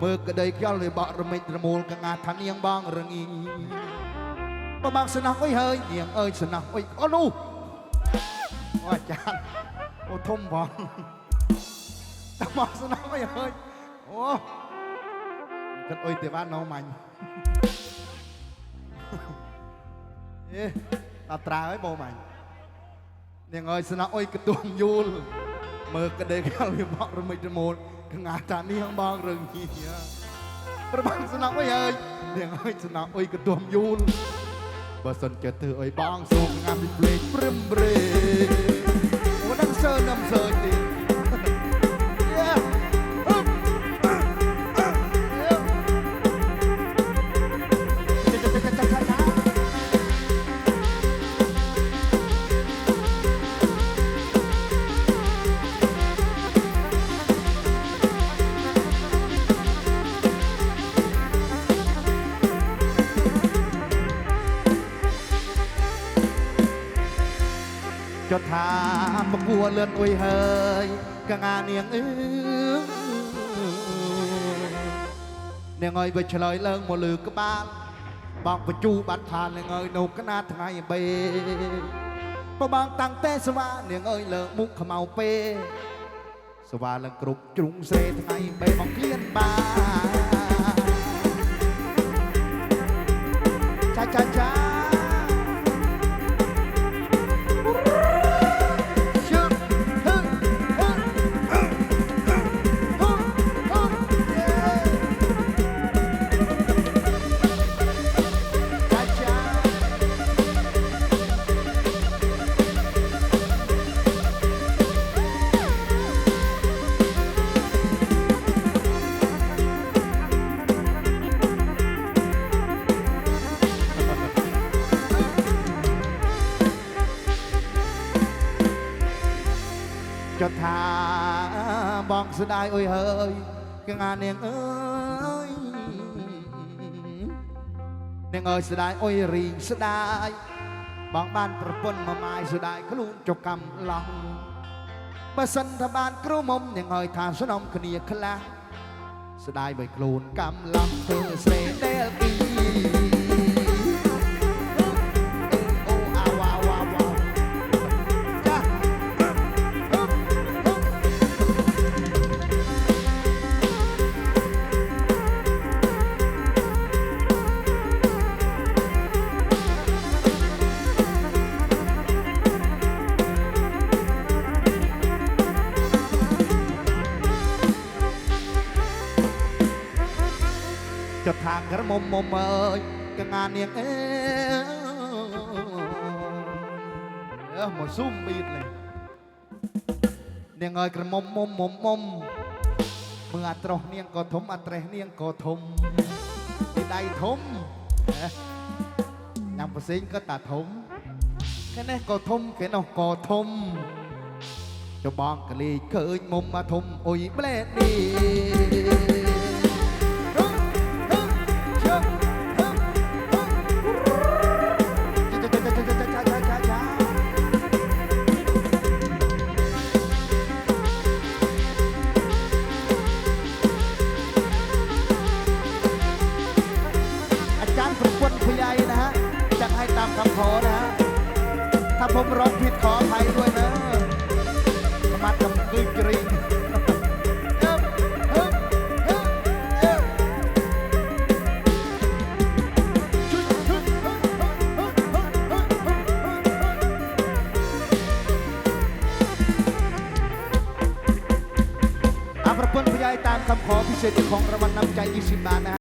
มือกระเดยแก้วเลยบะระเมดระมูลกงาทันยังบางระงีประบางสนักไว้เฮ้ยเนียงเอ้ยสนักไว้อ้อนูว่าจานโอ้ทุ่มบอลประบางสนักไว้เฮ้ยโอ้กันเอ้ยแต่บ้านน้องมันเอ๊ะตาตราไว้โบมันเนียงเอ้ยสนักไว้กระตุ้มยูลมือกระเดยแก้วเลยบะระเมดระมูลกงาทันยังบางระงีประบางสนักไว้เฮ้ยเนียงเอ้ยสนักไว้กระตุ้มยูลบ่สนจะเธอไอ้บางส่งงานเป็นเพลงปริมเบรโอ้ดังเซอร์นำเซอร์ดิจะถามประกัวเลือนอุ้ยเฮยกะงานเนียงเนียงเอ้ยไปเฉลยเลิงหมดลือกระบ้างบอกประจูบัดผ่านเนียงเอ้ยหนุกกะนาทางไงเบประบางตังเตสวาเนียงเอ้ยเลิงมุกขมเอาเปสวาเลิงกรุบจุงเสทางไงเบมองเลียนบาจ้าจ้าจ้าจะทาบองสุดายโอ้ยเฮ้ยกงานเนียงเอ้ยเนียงเอ้ยสุดายโอ้ยรีสุดายบองบ้านประปนมาไม้สุดายขลุ่นจกกำลังมาสันทบานกรุมมเนียงเอ้ยทานสนมขณีขลังสุดายใบขลุ่นกำลังเธอเสเดลกีจะทางกระมมเอ้ยกงานเนียงหมดซุ่มบีดเลยเนียงเอ้ยกระมมเมื่ออัตรเนียงก็ทมอัตรเนียงก็ทมได้ทมยำภาษาก็ตาทมแค่นี้ก็ทมแค่นั้นก็ทมจะบองกะลีเคยมมาทมโอ้ยเบลดีตามคำขอนะฮะถ้าผมร้องผิดขออภัยด้วยนะมาทำกึ่งกรีนประพนพยายตามคำขอพิเศษของรางวัลนำใจ20 บาทนะ